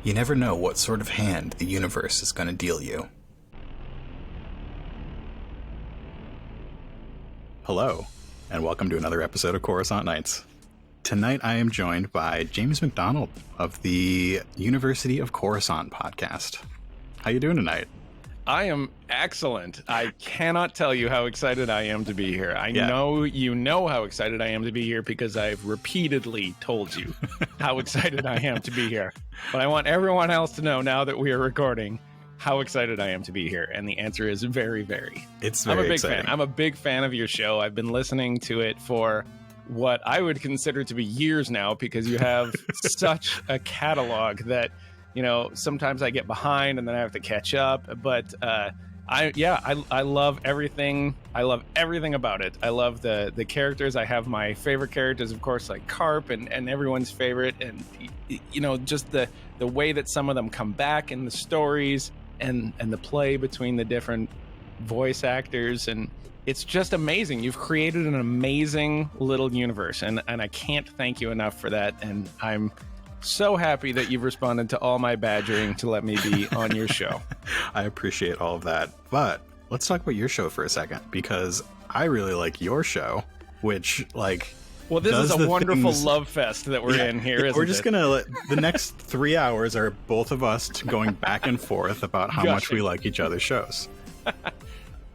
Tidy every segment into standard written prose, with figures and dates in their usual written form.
You never know what sort of hand the universe is going to deal you. Hello, and welcome to another episode of Coruscant Nights. Tonight I am joined by James McDonald of the University of Coruscant podcast. How you doing tonight? I am excellent. I cannot tell you how excited I am to be here. I know you know how excited I am to be here because I've repeatedly told you how excited I am to be here. But I want everyone else to know now that we are recording how excited I am to be here. And the answer is very, very. It's very I'm a big exciting. fan. I'm a big fan of your show. I've been listening to it for what I would consider to be years now because you have such a catalog that, you know, sometimes I get behind and then I have to catch up. But I love everything. I love everything about it. I love the characters. I have my favorite characters, of course, like Carp and everyone's favorite. And, you know, just the way that some of them come back in the stories and the play between the different voice actors. And it's just amazing. You've created an amazing little universe. And I can't thank you enough for that. And I'm so happy that you've responded to all my badgering to let me be on your show. I appreciate all of that. But let's talk about your show for a second, because I really like your show, which, like... Well, this is a wonderful love fest that we're in here, isn't it? We're just going to let... The next 3 hours are both of us going back and forth about how much we like each other's shows.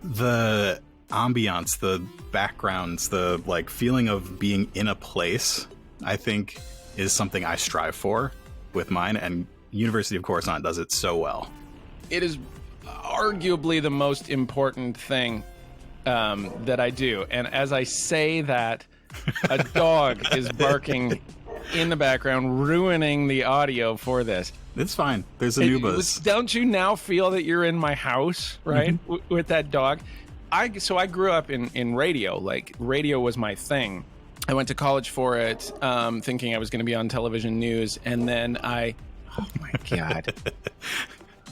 The ambiance, the backgrounds, the, like, feeling of being in a place, I think, is something I strive for with mine, and University of Coruscant does it so well. It is arguably the most important thing that I do. And as I say that, a dog is barking in the background, ruining the audio for this. It's fine. There's Anubas. Don't you now feel that you're in my house, right? Mm-hmm. With that dog? So I grew up in radio. Like, radio was my thing. I went to college for it, thinking I was going to be on television news, and then oh my God,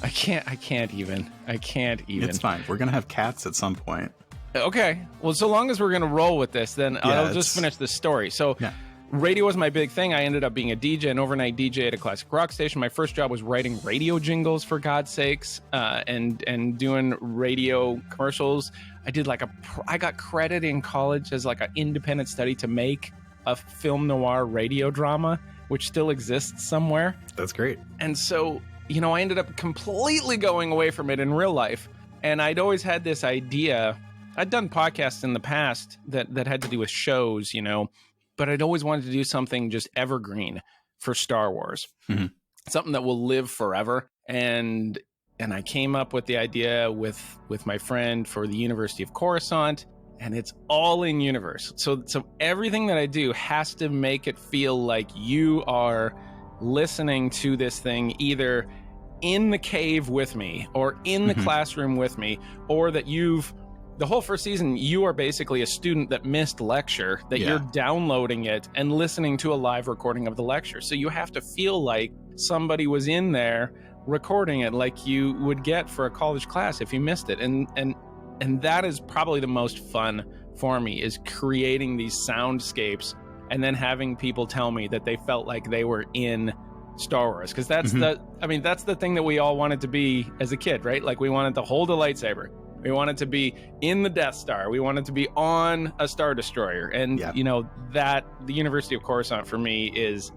I can't even. It's fine. We're going to have cats at some point. Okay. Well, so long as we're going to roll with this, then I'll just finish this story. So radio was my big thing. I ended up being a DJ, an overnight DJ at a classic rock station. My first job was writing radio jingles, for God's sakes, and doing radio commercials. I did I got credit in college as like an independent study to make a film noir radio drama, which still exists somewhere. That's great. And so, you know, I ended up completely going away from it in real life. And I'd always had this idea. I'd done podcasts in the past that had to do with shows, you know, but I'd always wanted to do something just evergreen for Star Wars. Mm-hmm. Something that will live forever. And I came up with the idea with my friend for the University of Coruscant, and it's all in universe. So everything that I do has to make it feel like you are listening to this thing either in the cave with me or in the classroom with me, or that the whole first season, you are basically a student that missed lecture, that you're downloading it and listening to a live recording of the lecture. So you have to feel like somebody was in there recording it, like you would get for a college class if you missed it. And that is probably the most fun for me, is creating these soundscapes and then having people tell me that they felt like they were in Star Wars. Because that's that's the thing that we all wanted to be as a kid, right? Like, we wanted to hold a lightsaber. We wanted to be in the Death Star. We wanted to be on a Star Destroyer. And, you know, that the University of Coruscant for me is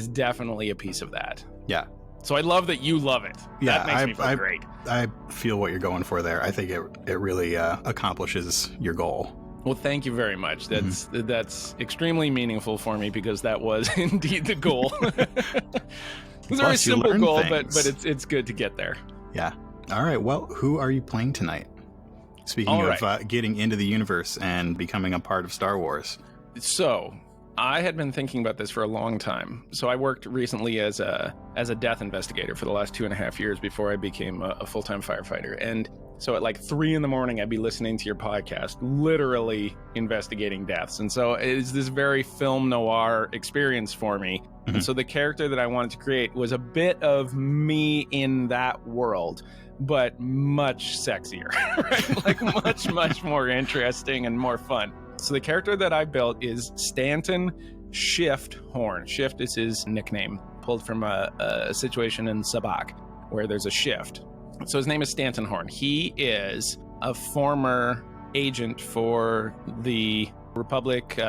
definitely a piece of that. Yeah. So I love that you love it. Yeah, that makes me feel great. I feel what you're going for there. I think it really accomplishes your goal. Well, thank you very much. That's extremely meaningful for me, because that was indeed the goal. It's a very simple goal, but it's good to get there. Yeah. All right. Well, who are you playing tonight? Speaking of getting into the universe and becoming a part of Star Wars. So I had been thinking about this for a long time. So I worked recently as a death investigator for the last 2.5 years before I became a full-time firefighter. And so at like 3 a.m, I'd be listening to your podcast, literally investigating deaths. And so it's this very film noir experience for me. Mm-hmm. And so the character that I wanted to create was a bit of me in that world, but much sexier, right? Like much more interesting and more fun. So the character that I built is Stanton Shift Horne. Shift is his nickname. pulled from a situation in Sabak where there's a shift. So his name is Stanton Horne. He is a former agent for the Republic,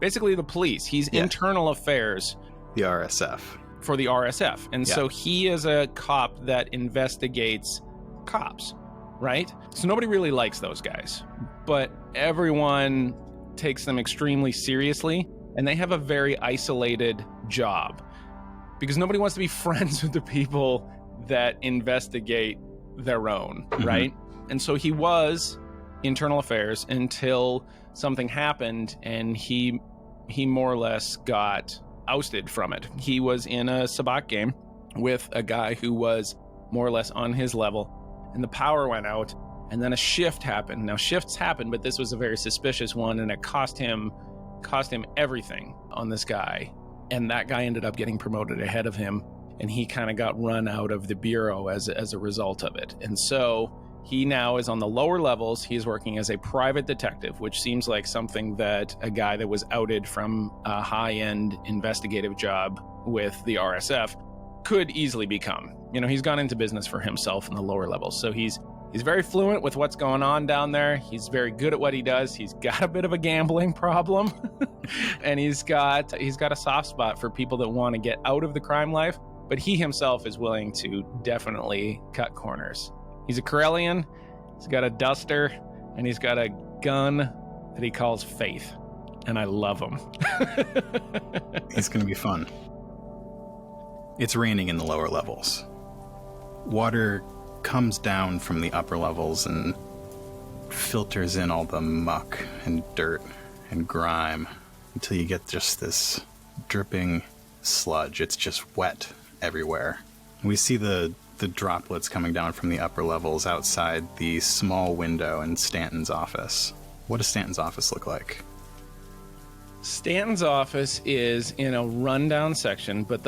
basically the police. He's internal affairs. The RSF. For the RSF. And so he is a cop that investigates cops, right? So nobody really likes those guys, but everyone takes them extremely seriously, and they have a very isolated job because nobody wants to be friends with the people that investigate their own, right? And so he was internal affairs until something happened and he more or less got ousted from it. He was in a Sabak game with a guy who was more or less on his level, and the power went out, and then a shift happened. Now shifts happen, but this was a very suspicious one, and it cost him everything on this guy, and that guy ended up getting promoted ahead of him, and he kind of got run out of the bureau as a result of it. And so he now is on the lower levels. He's working as a private detective, which seems like something that a guy that was outed from a high-end investigative job with the RSF could easily become. You know, he's gone into business for himself in the lower levels. So he's very fluent with what's going on down there. He's very good at what he does. He's got a bit of a gambling problem. And he's got a soft spot for people that want to get out of the crime life. But he himself is willing to definitely cut corners. He's a Corellian, he's got a duster, and he's got a gun that he calls Faith. And I love him. It's going to be fun. It's raining in the lower levels. Water comes down from the upper levels and filters in all the muck and dirt and grime until you get just this dripping sludge. It's just wet everywhere. We see the droplets coming down from the upper levels outside the small window in Stanton's office. What does Stanton's office look like? Stanton's office is in a rundown section, but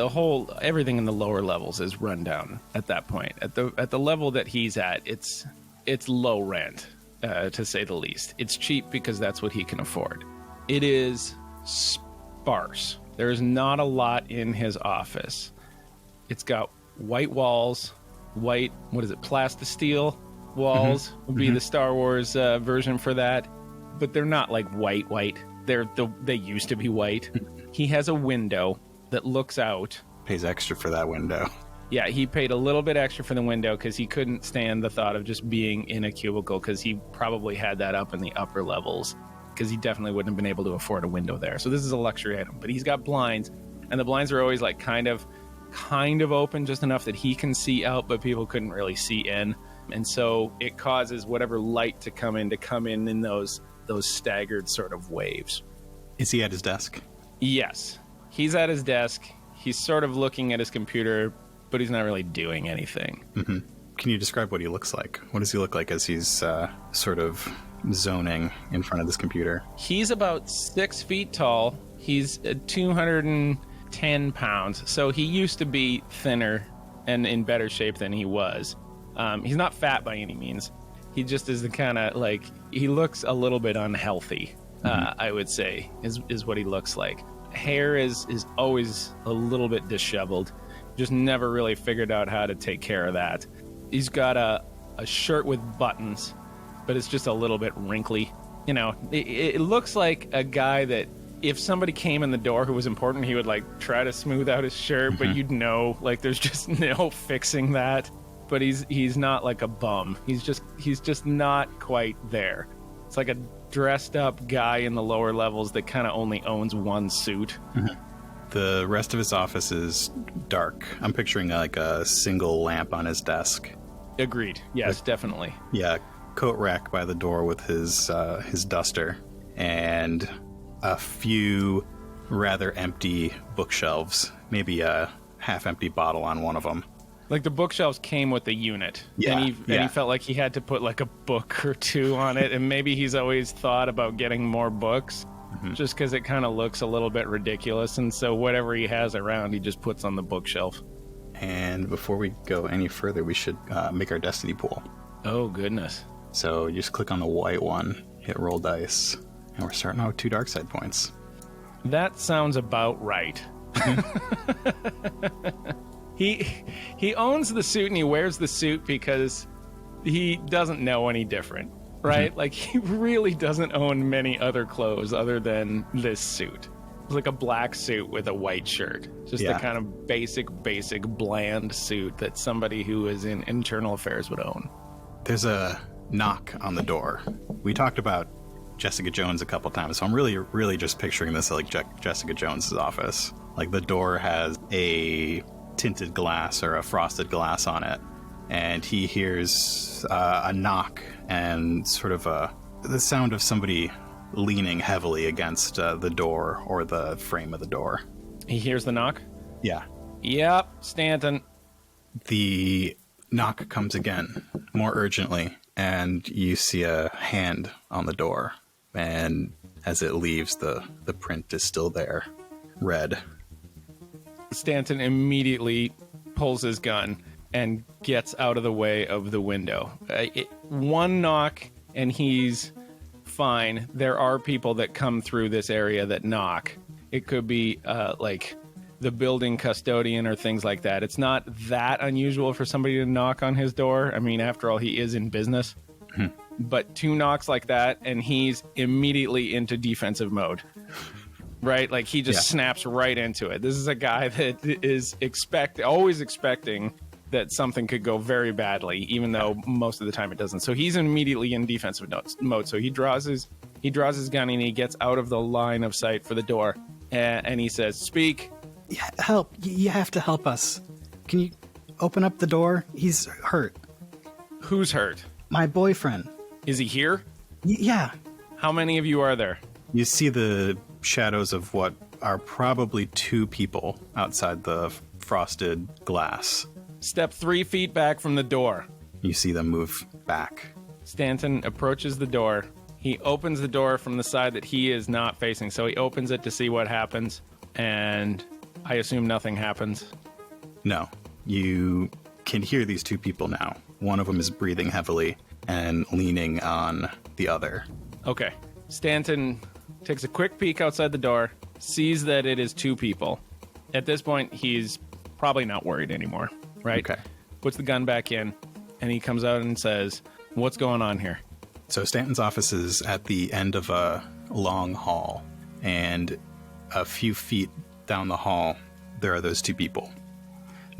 everything in the lower levels is rundown at that point. At the level that he's at, it's low rent, to say the least. It's cheap because that's what he can afford. It is sparse. There's not a lot in his office. It's got white walls, plastisteel walls would be the Star Wars version for that, but they're not like white. They used to be white. He has a window that looks out. Pays extra for that window. Yeah, he paid a little bit extra for the window because he couldn't stand the thought of just being in a cubicle, because he probably had that up in the upper levels because he definitely wouldn't have been able to afford a window there. So this is a luxury item, but he's got blinds, and the blinds are always like kind of open just enough that he can see out, but people couldn't really see in. And so it causes whatever light to come in those staggered sort of waves. Is he at his desk? Yes. He's at his desk. He's sort of looking at his computer, but he's not really doing anything. Mm-hmm. Can you describe what he looks like? What does he look like as he's sort of zoning in front of this computer? He's about 6 feet tall. He's 210 pounds. So he used to be thinner and in better shape than he was. He's not fat by any means. He just is the kind of like, he looks a little bit unhealthy, I would say, is what he looks like. Hair is always a little bit disheveled. Just never really figured out how to take care of that. He's got a shirt with buttons, but it's just a little bit wrinkly. You know, it looks like a guy that if somebody came in the door who was important, he would like try to smooth out his shirt, but you'd know, like, there's just no fixing that. But he's not like a bum. He's just not quite there. It's like a dressed up guy in the lower levels that kind of only owns one suit. The rest of his office is dark. I'm picturing like a single lamp on his desk. Agreed. Yes, definitely. Yeah, coat rack by the door with his duster, and a few rather empty bookshelves. Maybe a half-empty bottle on one of them. Like the bookshelves came with the unit. Yeah, and he felt like he had to put like a book or two on it. And maybe he's always thought about getting more books just because it kind of looks a little bit ridiculous. And so whatever he has around, he just puts on the bookshelf. And before we go any further, we should make our destiny pool. Oh, goodness. So you just click on the white one, hit roll dice, and we're starting out with 2 dark side points. That sounds about right. He owns the suit and he wears the suit because he doesn't know any different, right? Like, he really doesn't own many other clothes other than this suit. It's like a black suit with a white shirt. Just the kind of basic, bland suit that somebody who is in internal affairs would own. There's a knock on the door. We talked about Jessica Jones a couple times, so I'm really just picturing this like Jessica Jones's office. Like, the door has a tinted glass or a frosted glass on it, and he hears a knock and sort of the sound of somebody leaning heavily against the door or the frame of the door. He hears the knock? Yeah. Yep, Stanton. The knock comes again, more urgently, and you see a hand on the door. And as it leaves, the print is still there, red. Stanton immediately pulls his gun and gets out of the way of the window. One knock, and he's fine. There are people that come through this area that knock. It could be like the building custodian or things like that. It's not that unusual for somebody to knock on his door. I mean, after all, he is in business. But 2 knocks like that, and he's immediately into defensive mode. Right? Like, he just snaps right into it. This is a guy that is always expecting that something could go very badly, even though most of the time it doesn't. So he's immediately in defensive mode. So he draws his gun and he gets out of the line of sight for the door, and he says, "Speak." Yeah, help! You have to help us. Can you open up the door? He's hurt. Who's hurt? My boyfriend. Is he here? Yeah. How many of you are there? You see the shadows of what are probably 2 people outside the frosted glass. Step 3 feet back from the door. You see them move back. Stanton approaches the door. He opens the door from the side that he is not facing. So he opens it to see what happens, and I assume nothing happens. No. You can hear these 2 people now. One of them is breathing heavily and leaning on the other. Okay. Stanton takes a quick peek outside the door, sees that it is 2 people. At this point, he's probably not worried anymore, right? Okay. Puts the gun back in, and he comes out and says, "What's going on here?" So Stanton's office is at the end of a long hall, and a few feet down the hall, there are those 2 people.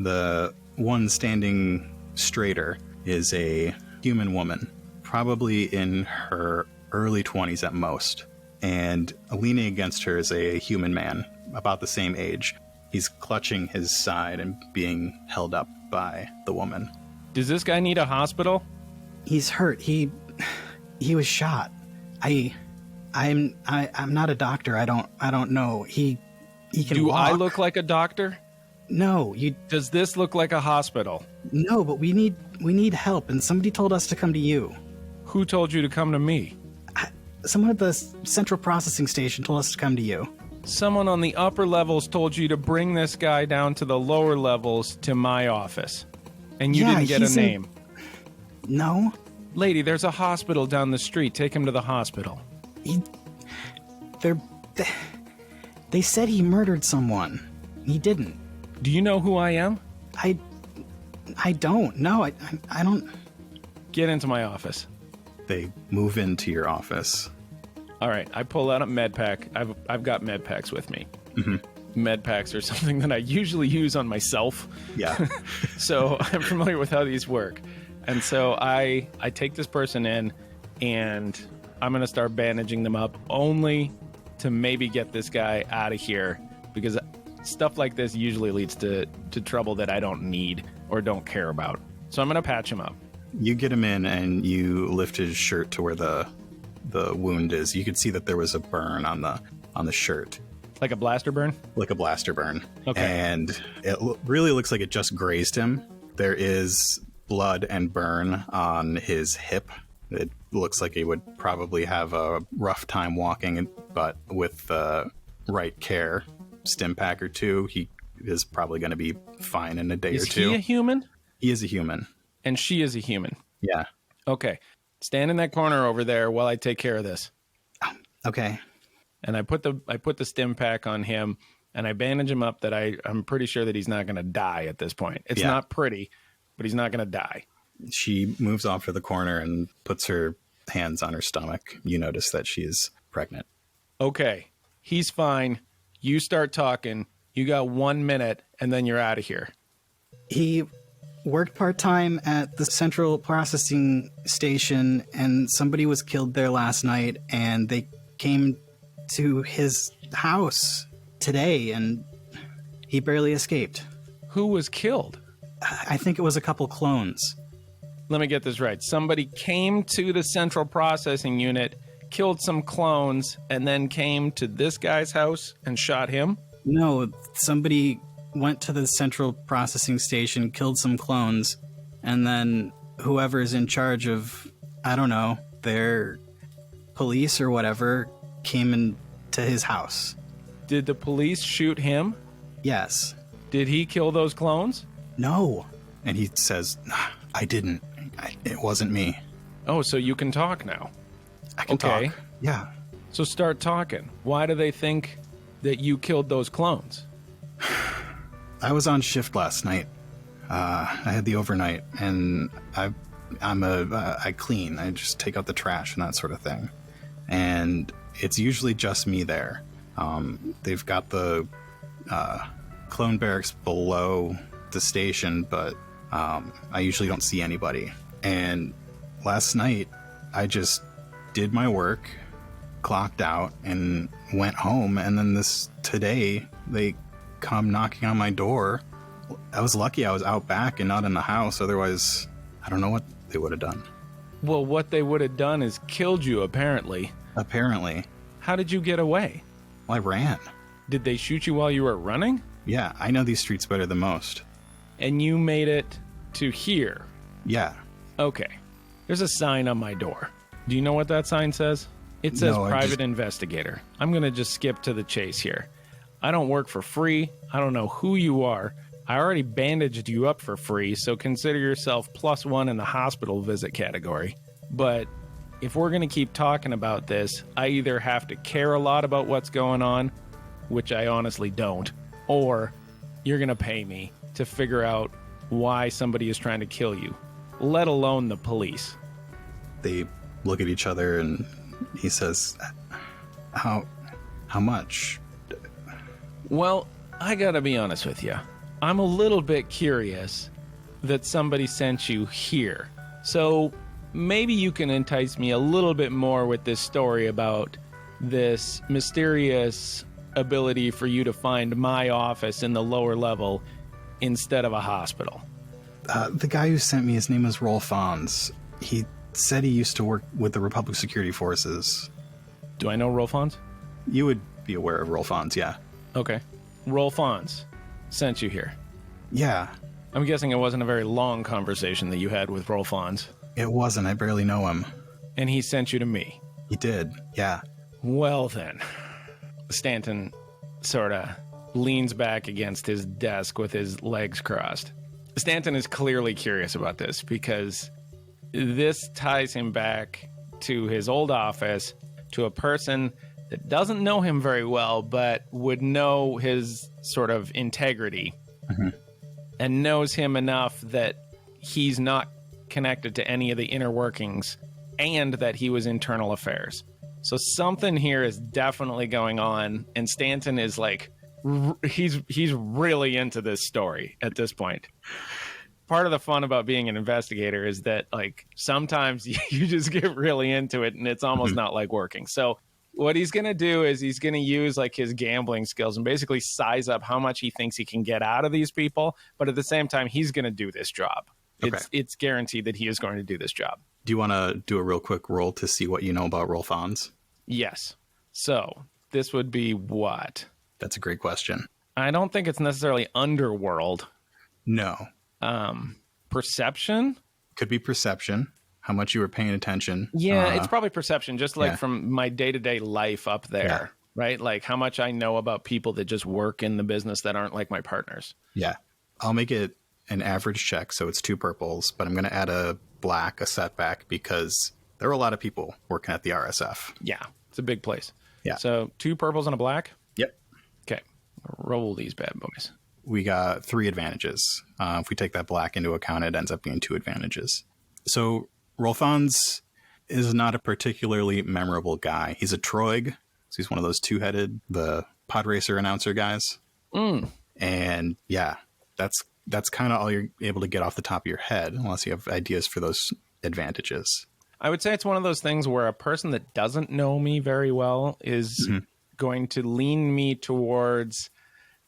The one standing straighter is a human woman, probably in her early 20s at most, and leaning against her is a human man, about the same age. He's clutching his side and being held up by the woman. Does this guy need a hospital? He's hurt. He was shot. I'm not a doctor. I don't know. He can Do walk. I look like a doctor? No, Does this look like a hospital? No, but we need help, and somebody told us to come to you. Who told you to come to me? Someone at the central processing station told us to come to you. Someone on the upper levels told you to bring this guy down to the lower levels to my office. And you didn't get a name. No. Lady, there's a hospital down the street. Take him to the hospital. They said he murdered someone. He didn't. Do you know who I am? I don't. No, I don't. Get into my office. They move into your office. All right, I pull out a med pack. I've got med packs with me. Mm-hmm. Med packs are something that I usually use on myself. Yeah. So I'm familiar with how these work. And so I take this person in, and I'm going to start bandaging them up only to maybe get this guy out of here, because stuff like this usually leads to trouble that I don't need or don't care about. So I'm going to patch him up. You get him in, and you lift his shirt to where the wound is. You could see that there was a burn on the shirt. Like a blaster burn? Like a blaster burn. Okay. And it really looks like it just grazed him. There is blood and burn on his hip. It looks like he would probably have a rough time walking, but with the right care, stim pack or 2, he is probably going to be fine in a day or 2. Is he a human? He is a human. And she is a human? Yeah. Okay. Stand in that corner over there while I take care of this. Okay. And I put the stim pack on him, and I bandage him up that I'm pretty sure that he's not going to die at this point. It's not pretty, but he's not going to die. She moves off to the corner and puts her hands on her stomach. You notice that she's pregnant. Okay, he's fine. You start talking. You got 1 minute, and then you're out of here. He worked part-time at the central processing station, and somebody was killed there last night, and they came to his house today, and he barely escaped. Who was killed? I think it was a couple clones. Let me get this right. Somebody came to the central processing unit, killed some clones, and then came to this guy's house and shot him? No, somebody went to the central processing station, killed some clones, and then whoever's in charge of, I don't know, their police or whatever, came into his house. Did the police shoot him? Yes. Did he kill those clones? No. And he says, I didn't. It wasn't me. Oh, so you can talk now. I can talk. Yeah. So start talking. Why do they think that you killed those clones? I was on shift last night. I had the overnight, and I clean. I just take out the trash and that sort of thing. And it's usually just me there. They've got the clone barracks below the station, but I usually don't see anybody. And last night, I just did my work, clocked out, and went home. And then today, they come knocking on my door. I was lucky I was out back and not in the house. Otherwise, I don't know what they would have done. Well, what they would have done is killed you, apparently. Apparently. How did you get away? Well, I ran. Did they shoot you while you were running? Yeah, I know these streets better than most. And you made it to here? Yeah. Okay. There's a sign on my door. Do you know what that sign says? It says private investigator. I'm going to just skip to the chase here. I don't work for free. I don't know who you are. I already bandaged you up for free, so consider yourself +1 in the hospital visit category. But if we're going to keep talking about this, I either have to care a lot about what's going on, which I honestly don't, or you're going to pay me to figure out why somebody is trying to kill you, let alone the police. They look at each other and he says, how much? Well, I gotta be honest with you. I'm a little bit curious that somebody sent you here. So maybe you can entice me a little bit more with this story about this mysterious ability for you to find my office in the lower level instead of a hospital. The guy who sent me, his name is Rolf Fons. He said he used to work with the Republic Security Forces. Do I know Rolf Fons? You would be aware of Rolf Fons, yeah. Okay. Rolf Fons sent you here. Yeah. I'm guessing it wasn't a very long conversation that you had with Rolf Fons. It wasn't. I barely know him. And he sent you to me. He did, yeah. Well then. Stanton sort of leans back against his desk with his legs crossed. Stanton is clearly curious about this because this ties him back to his old office, to a person that doesn't know him very well, but would know his sort of integrity and knows him enough that he's not connected to any of the inner workings and that he was internal affairs. So something here is definitely going on, and Stanton is like, he's really into this story at this point. Part of the fun about being an investigator is that, like, sometimes you just get really into it and it's almost not like working. So what he's going to do is he's going to use like his gambling skills and basically size up how much he thinks he can get out of these people. But at the same time, he's going to do this job. Okay. It's guaranteed that he is going to do this job. Do you want to do a real quick roll to see what you know about Rolf Fons? Yes. So this would be what? That's a great question. I don't think it's necessarily underworld. No. Perception? Could be perception. How much you were paying attention. Yeah, it's probably perception, just like from my day-to-day life up there, right? Like how much I know about people that just work in the business that aren't like my partners. Yeah. I'll make it an average check, so it's 2 purples, but I'm going to add a black, a setback, because there are a lot of people working at the RSF. Yeah, it's a big place. Yeah. So 2 purples and a black? Yep. Okay. Roll these bad boys. We got 3 advantages. If we take that black into account, it ends up being 2 advantages. So Rolthon's is not a particularly memorable guy. He's a Troig. So he's one of those 2-headed, the pod racer announcer guys. And yeah, that's kind of all you're able to get off the top of your head, unless you have ideas for those advantages. I would say it's one of those things where a person that doesn't know me very well is going to lean me towards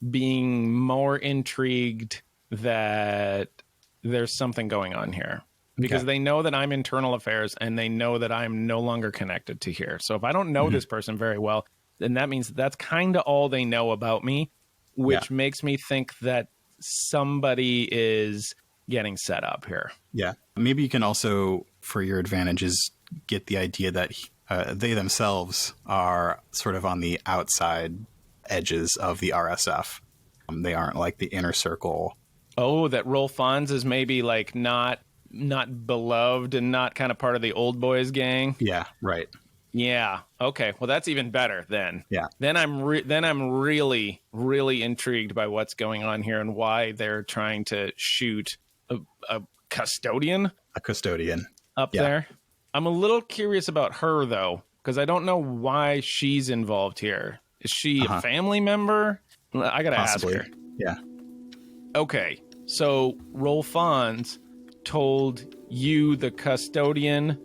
being more intrigued that there's something going on here. Because they know that I'm internal affairs and they know that I'm no longer connected to here. So if I don't know this person very well, then that means that's kind of all they know about me, which makes me think that somebody is getting set up here. Yeah. Maybe you can also, for your advantages, get the idea that they themselves are sort of on the outside edges of the RSF. They aren't like the inner circle. Oh, that Rolfons is maybe like not beloved and not kind of part of the old boys gang. Yeah, right. Yeah. Okay. Well, that's even better then. Yeah. Then I'm really, really intrigued by what's going on here and why they're trying to shoot a custodian. A custodian. Up there. I'm a little curious about her, though, because I don't know why she's involved here. Is she a family member? I got to ask her. Yeah. Okay. So Rolfons told you, the custodian,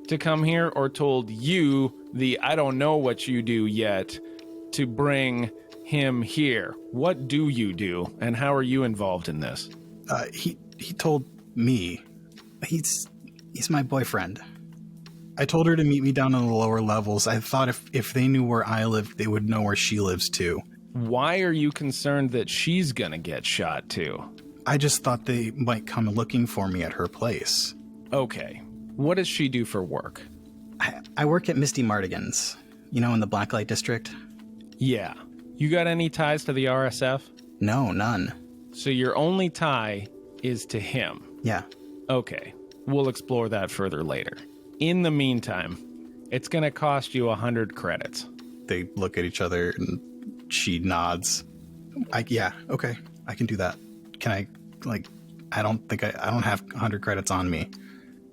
to come here, or told you, the I don't know what you do yet, to bring him here? What do you do, and how are you involved in this? He told me. He's my boyfriend. I told her to meet me down in the lower levels. I thought if they knew where I lived, they would know where she lives too. Why are you concerned that she's gonna get shot too? I just thought they might come looking for me at her place. Okay. What does she do for work? I work at Misty Mardigan's, in the Blacklight District. Yeah. You got any ties to the RSF? No, none. So your only tie is to him? Yeah. Okay. We'll explore that further later. In the meantime, it's going to cost you 100 credits. They look at each other and she nods. Yeah, okay. I can do that. Can I, I don't have 100 credits on me.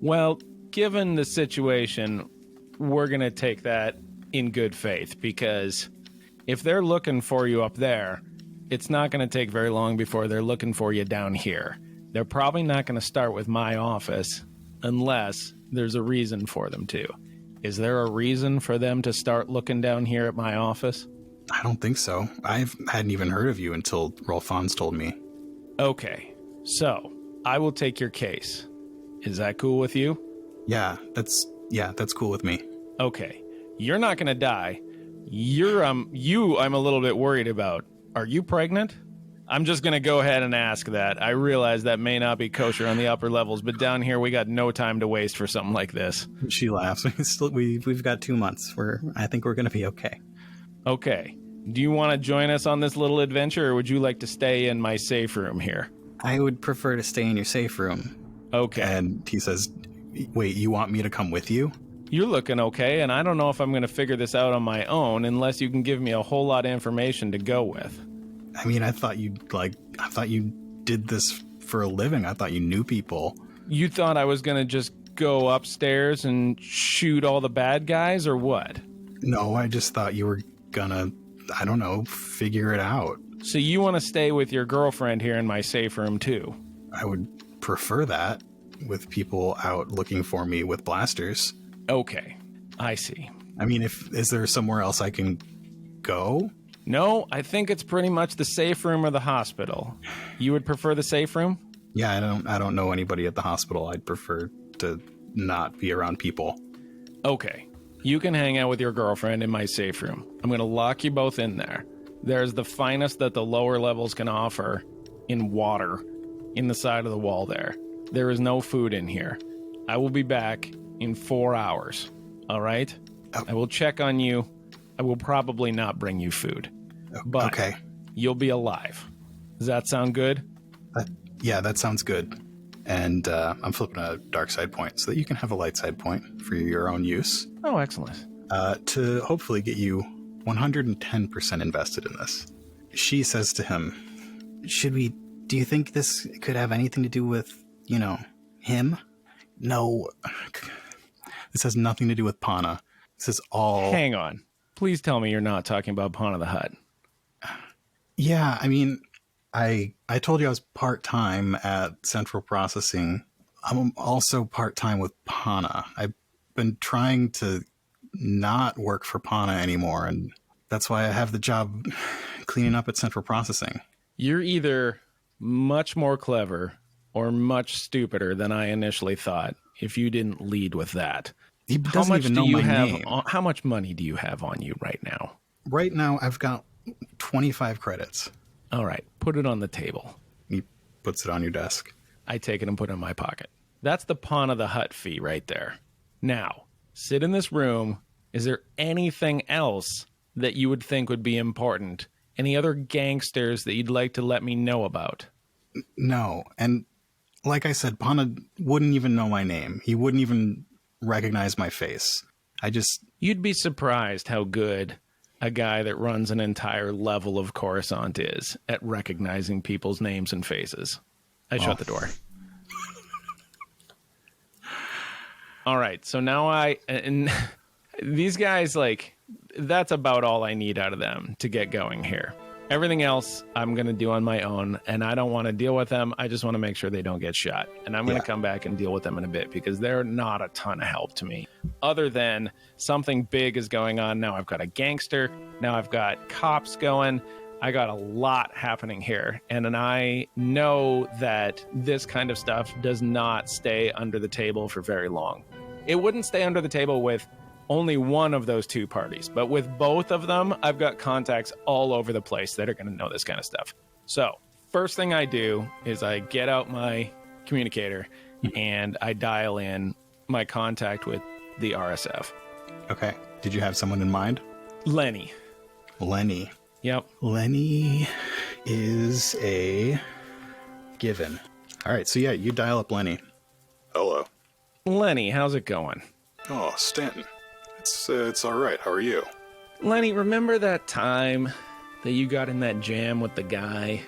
Well, given the situation, we're going to take that in good faith, because if they're looking for you up there, it's not going to take very long before they're looking for you down here. They're probably not going to start with my office unless there's a reason for them to. Is there a reason for them to start looking down here at my office? I don't think so. I hadn't even heard of you until Rolfons told me. Okay, so I will take your case. Is that cool with you? Yeah, that's cool with me. Okay, you're not gonna die. I'm a little bit worried about. Are you pregnant? I'm just gonna go ahead and ask that. I realize that may not be kosher on the upper levels, but down here we got no time to waste for something like this. She laughs. We've got 2 months. I think we're gonna be okay. Okay. Do you want to join us on this little adventure, or would you like to stay in my safe room here? I would prefer to stay in your safe room. Okay. And he says, wait, you want me to come with you? You're looking okay, and I don't know if I'm going to figure this out on my own unless you can give me a whole lot of information to go with. I mean, I thought you did this for a living. I thought you knew people. You thought I was going to just go upstairs and shoot all the bad guys, or what? No, I just thought you were gonna, I don't know, figure it out. So you want to stay with your girlfriend here in my safe room too? I would prefer that, with people out looking for me with blasters. Okay, I see. I mean, is there somewhere else I can go? No, I think it's pretty much the safe room or the hospital. You would prefer the safe room? Yeah, I don't know anybody at the hospital. I'd prefer to not be around people. Okay. You can hang out with your girlfriend in my safe room. I'm going to lock you both in there. There's the finest that the lower levels can offer in water in the side of the wall there. There is no food in here. I will be back in 4 hours. All right? Oh. I will check on you. I will probably not bring you food. But okay. You'll be alive. Does that sound good? Yeah, that sounds good. And I'm flipping a dark side point so that you can have a light side point for your own use. Oh, excellent. To hopefully get you 110% invested in this. she says to him, Do you think this could have anything to do with, him? no, this has nothing to do with Pana. This is all... Hang on. Please tell me you're not talking about Pana the Hutt. Yeah, I mean, I told you I was part-time at Central Processing. I'm also part-time with Pana. I've been trying to not work for Pana anymore, and that's why I have the job cleaning up at Central Processing. You're either much more clever or much stupider than I initially thought if you didn't lead with that. He doesn't even know my name. How much money do you have on you right now? Right now, I've got 25 credits. All right, put it on the table. He puts it on your desk. I take it and put it in my pocket. That's the Pawn of the Hut fee right there. Now, sit in this room. Is there anything else that you would think would be important? Any other gangsters that you'd like to let me know about? No, and like I said, Pana wouldn't even know my name. He wouldn't even recognize my face. You'd be surprised how good a guy that runs an entire level of Coruscant is at recognizing people's names and faces. I shut the door. All right, so now and these guys, that's about all I need out of them to get going here. Everything else I'm going to do on my own, and I don't want to deal with them. I just want to make sure they don't get shot. And I'm going to come back and deal with them in a bit because they're not a ton of help to me. Other than something big is going on. Now I've got a gangster. Now I've got cops going. I got a lot happening here. And I know that this kind of stuff does not stay under the table for very long. It wouldn't stay under the table with only one of those two parties, but with both of them, I've got contacts all over the place that are going to know this kind of stuff. So first thing I do is I get out my communicator and I dial in my contact with the RSF. Okay. Did you have someone in mind? Lenny. Yep. Lenny is a given. All right. So yeah, you dial up Lenny. Hello. Lenny, how's it going? Oh, Stanton. It's all right. How are you? Lenny, remember that time that you got in that jam with the guy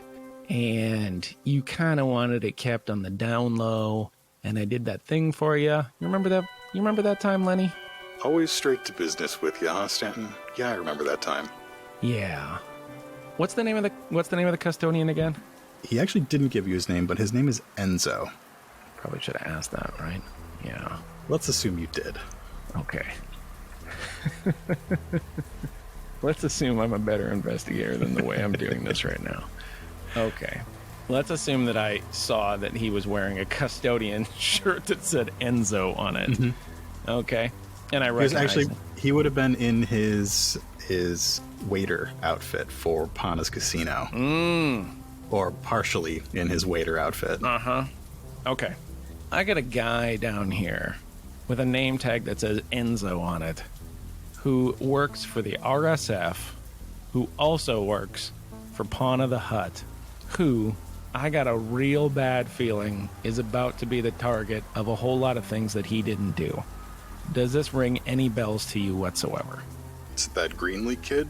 and you kind of wanted it kept on the down low and I did that thing for you? You remember that? You remember that time, Lenny? Always straight to business with you, huh, Stanton? Yeah, I remember that time. Yeah. What's the name of the custodian again? He actually didn't give you his name, but his name is Enzo. Probably should have asked that, right? Yeah. Let's assume you did. Okay. Let's assume I'm a better investigator than the way I'm doing this right now. Okay. Let's assume that I saw that he was wearing a custodian shirt that said Enzo on it. Mm-hmm. Okay. And I recognized him. He would have been in his waiter outfit for Pana's Casino. Or partially in his waiter outfit. Uh-huh. Okay. I got a guy down here with a name tag that says Enzo on it, who works for the RSF, who also works for Pana the Hutt, who I got a real bad feeling is about to be the target of a whole lot of things that he didn't do. Does this ring any bells to you whatsoever? It's that Greenlee kid.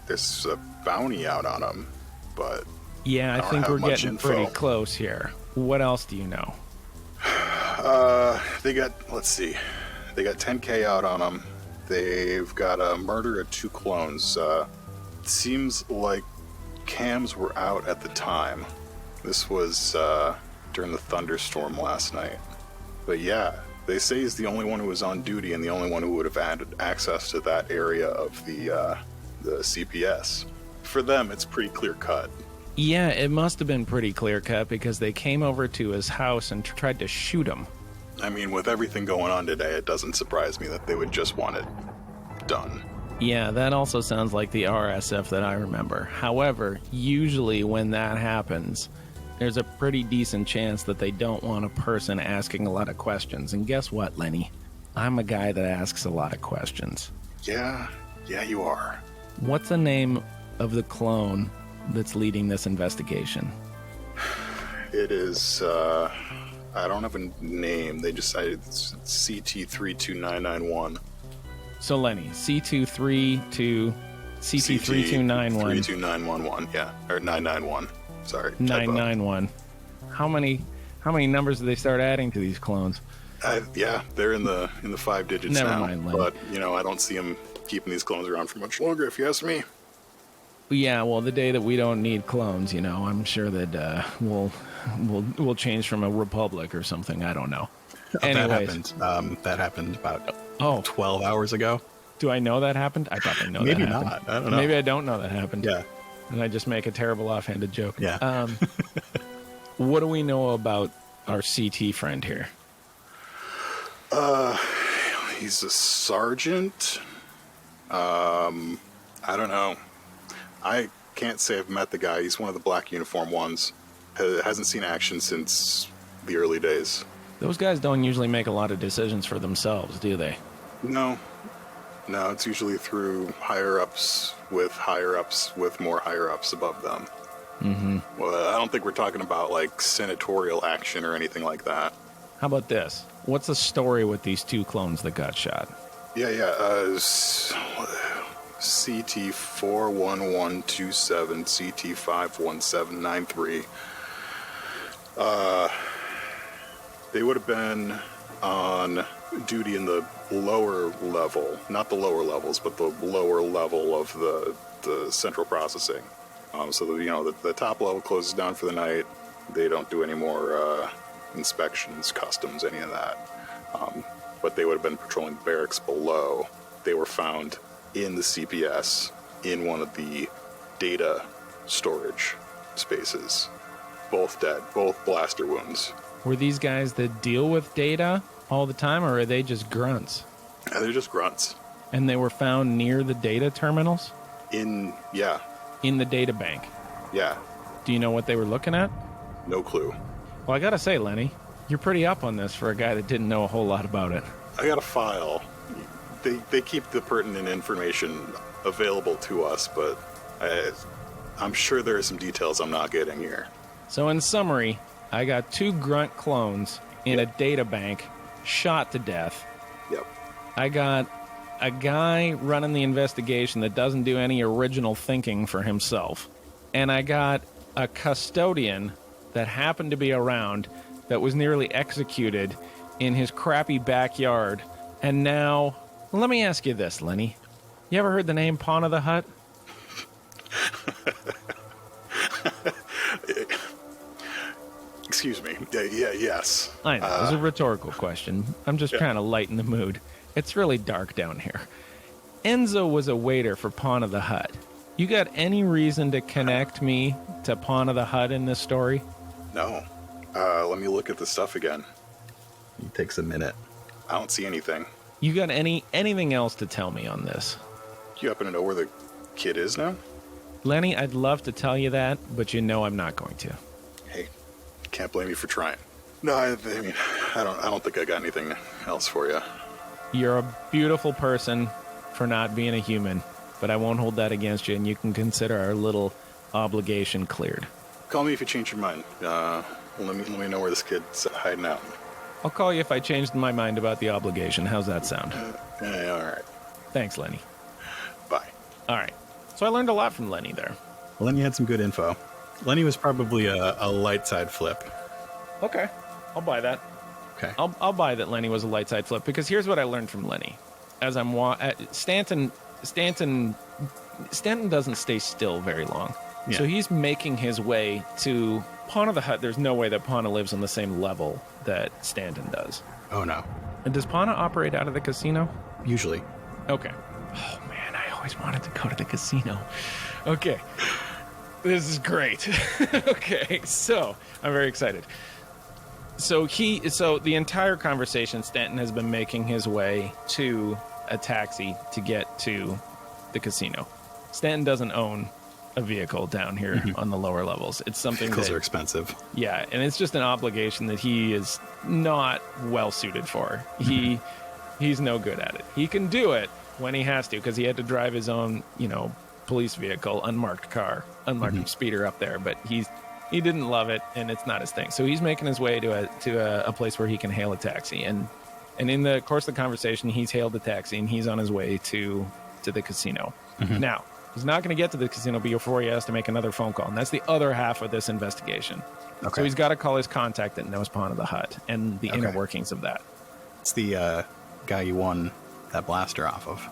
There's a bounty out on him, but... Yeah, I think we're getting pretty close here. What else do you know? They got 10K out on them. They've got a murder of 2 clones. It seems like cams were out at the time. This was during the thunderstorm last night. But yeah, they say he's the only one who was on duty and the only one who would have had access to that area of the CPS. For them, it's pretty clear cut. Yeah, it must have been pretty clear cut because they came over to his house and tried to shoot him. I mean, with everything going on today, it doesn't surprise me that they would just want it done. Yeah, that also sounds like the RSF that I remember. However, usually when that happens, there's a pretty decent chance that they don't want a person asking a lot of questions. And guess what, Lenny? I'm a guy that asks a lot of questions. Yeah, you are. What's the name of the clone that's leading this investigation? It is, I don't have a name. They decided it's CT32991. So Lenny, C232, CT-3291. 32911, yeah. Or 991. Sorry. 991. How many numbers do they start adding to these clones? Yeah, they're in the 5 digits Never now. mind, Lynn. But, I don't see them keeping these clones around for much longer, if you ask me. Yeah, well, the day that we don't need clones, I'm sure that we'll change from a republic or something. I don't know. Anyways. That happened about 12 hours ago. Do I know that happened? I thought I know Maybe that happened. not. I don't know. Maybe I don't know that happened. Yeah. And I just make a terrible offhanded joke. Yeah. What do we know about our CT friend here? He's a sergeant. I don't know. I can't say I've met the guy. He's one of the black uniform ones. Hasn't seen action since the early days. Those guys don't usually make a lot of decisions for themselves, do they? No, it's usually through higher-ups with more higher-ups above them. Mm-hmm. Well, I don't think we're talking about, senatorial action or anything like that. How about this? What's the story with these 2 clones that got shot? Yeah. CT-41127, CT-51793. They would have been on duty in the lower level, not the lower levels, but the lower level of the central processing. So the top level closes down for the night. They don't do any more inspections, customs, any of that. But they would have been patrolling the barracks below. They were found in the CPS in one of the data storage spaces. Both dead, both blaster wounds. Were these guys that deal with data all the time, or are they just grunts? They're just grunts. And they were found near the data terminals? In In the data bank? Yeah. Do you know what they were looking at? No clue. Well, I gotta say, Lenny, you're pretty up on this for a guy that didn't know a whole lot about it. I got a file. They keep the pertinent information available to us, but I'm sure there are some details I'm not getting here. So in summary, I got 2 grunt clones in a data bank shot to death. Yep. I got a guy running the investigation that doesn't do any original thinking for himself. And I got a custodian that happened to be around that was nearly executed in his crappy backyard. And now, let me ask you this, Lenny. You ever heard the name Pawn of the Hut? Excuse me. Yes. I know, it was a rhetorical question. I'm just trying to lighten the mood. It's really dark down here. Enzo was a waiter for Pawn of the Hut. You got any reason to connect me to Pawn of the Hut in this story? No. Let me look at the stuff again. It takes a minute. I don't see anything. You got anything else to tell me on this? Do you happen to know where the kid is now? Lenny, I'd love to tell you that, but you know I'm not going to. Hey, can't blame you for trying. No, I mean, I don't think I got anything else for you. You're a beautiful person for not being a human, but I won't hold that against you, and you can consider our little obligation cleared. Call me if you change your mind. Let me know where this kid's hiding out. I'll call you if I changed my mind about the obligation. How's that sound? All right. Thanks, Lenny. Bye. All right. So I learned a lot from Lenny there. Lenny had some good info. Lenny was probably a light side flip. Okay. I'll buy that. Okay. I'll buy that Lenny was a light side flip, because here's what I learned from Lenny. As I'm Stanton doesn't stay still very long. Yeah. So he's making his way to Pawn of the Hut. There's no way that Pana lives on the same level that Stanton does. Oh, no. And does Pana operate out of the casino? Usually. Okay. Oh, man, I always wanted to go to the casino. Okay. This is great. Okay, so I'm very excited. So the entire conversation, Stanton has been making his way to a taxi to get to the casino. Stanton doesn't own a vehicle down here on the lower levels. It's something Vehicles are expensive. Yeah, and it's just an obligation that he is not well suited for. He's no good at it. He can do it when he has to, because he had to drive his own, police vehicle, unmarked car, unmarked speeder up there, but he didn't love it, and it's not his thing. So he's making his way to a place where he can hail a taxi, and in the course of the conversation, he's hailed the taxi, and he's on his way to the casino. Now, He's not going to get to the casino before he has to make another phone call. And that's the other half of this investigation. Okay. So he's got to call his contact that knows Pawn of the Hut and the inner workings of that. It's the guy you won that blaster off of.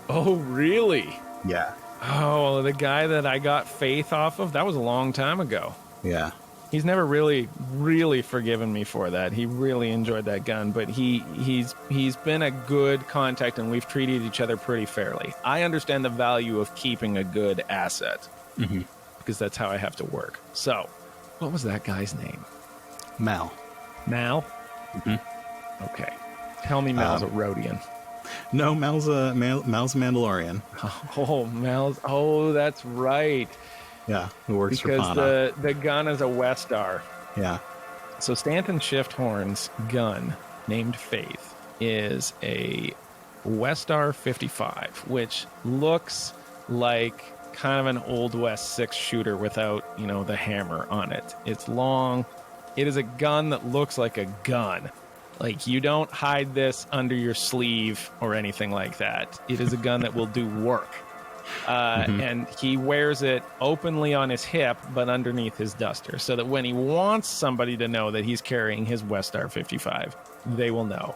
Oh, really? Yeah. Oh, the guy that I got Faith off of? That was a long time ago. Yeah. He's never really forgiven me for that. He really enjoyed that gun, but he's been a good contact, and we've treated each other pretty fairly. I understand the value of keeping a good asset, because that's how I have to work. So, what was that guy's name? Mal. Mal? Okay. Tell me Mal's a Rhodian. No, Mal's a Mandalorian. Oh, Mal's... Oh, that's right. Yeah, who works for Because Pana. the gun is a Westar. Yeah. So Stanton Shift Horne's gun, named Faith, is a Westar 55, which looks like kind of an Old West 6-shooter without, the hammer on it. It's long. It is a gun that looks like a gun. Like, you don't hide this under your sleeve or anything like that. It is a gun that will do work. And he wears it openly on his hip, but underneath his duster, so that when he wants somebody to know that he's carrying his Westar 55, they will know.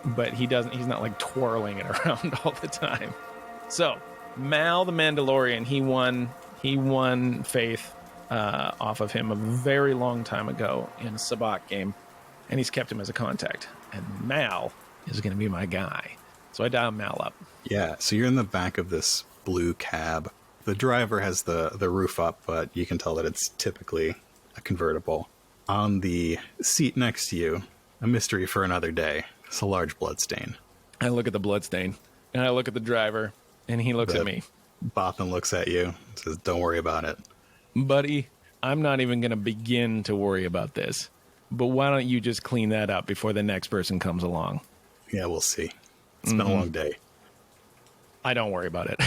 But he's not like twirling it around all the time. So Mal the Mandalorian, he won Faith off of him a very long time ago in a Sabak game, and he's kept him as a contact. And Mal is going to be my guy. So I dial Mal up. Yeah, so you're in the back of this blue cab. The driver has the roof up, but you can tell that it's typically a convertible. On the seat next to you, a mystery for another day. It's a large blood stain. I look at the blood stain, and I look at the driver, and he looks at me. Bothan looks at you and says, "Don't worry about it." Buddy, I'm not even going to begin to worry about this. But why don't you just clean that up before the next person comes along? Yeah, we'll see. It's been a long day. I don't worry about it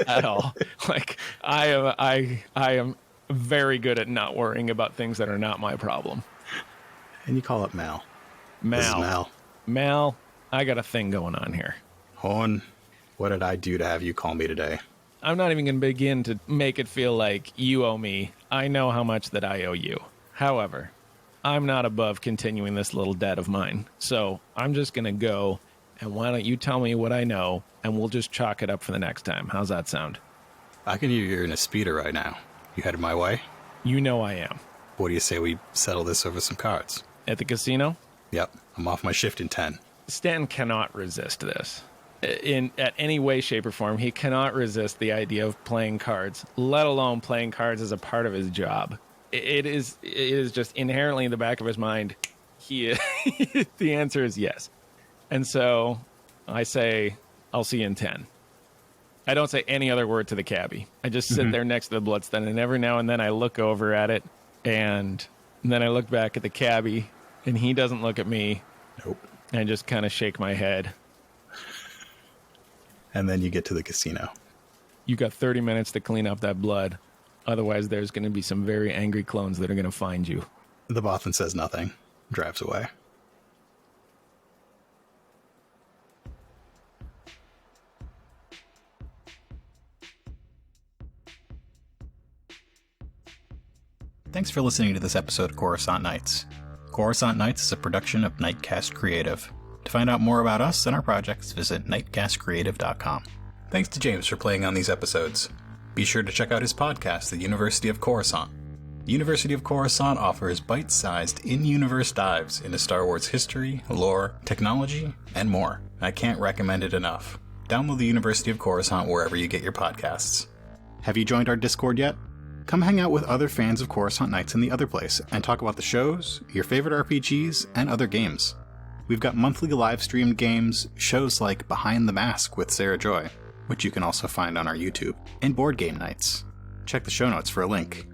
at all. Like, I am very good at not worrying about things that are not my problem. And you call up Mal. Mal. This is Mal. Mal, I got a thing going on here. Horne, what did I do to have you call me today? I'm not even going to begin to make it feel like you owe me. I know how much that I owe you. However, I'm not above continuing this little debt of mine. So I'm just going to go, and why don't you tell me what I know, and we'll just chalk it up for the next time. How's that sound? I can hear you're in a speeder right now. You headed my way? You know I am. What do you say we settle this over some cards? At the casino? Yep, I'm off my shift in 10. Stanton cannot resist this. At any way, shape, or form, he cannot resist the idea of playing cards, let alone playing cards as a part of his job. It is just inherently in the back of his mind. The answer is yes. And so I say, I'll see you in 10. I don't say any other word to the cabbie. I just sit there next to the bloodstain, and every now and then I look over at it, and then I look back at the cabbie, and he doesn't look at me. Nope. And I just kind of shake my head. And then you get to the casino. You got 30 minutes to clean up that blood. Otherwise, there's going to be some very angry clones that are going to find you. The Bothan says nothing, drives away. Thanks for listening to this episode of Coruscant Nights. Coruscant Nights is a production of Nightcast Creative. To find out more about us and our projects, visit nightcastcreative.com. Thanks to James for playing on these episodes. Be sure to check out his podcast, The University of Coruscant. The University of Coruscant offers bite-sized, in-universe dives into Star Wars history, lore, technology, and more. I can't recommend it enough. Download the University of Coruscant wherever you get your podcasts. Have you joined our Discord yet? Come hang out with other fans of Coruscant Nights in the other place and talk about the shows, your favorite RPGs, and other games. We've got monthly live-streamed games, shows like Behind the Mask with Sarah Joy, which you can also find on our YouTube, and board game nights. Check the show notes for a link.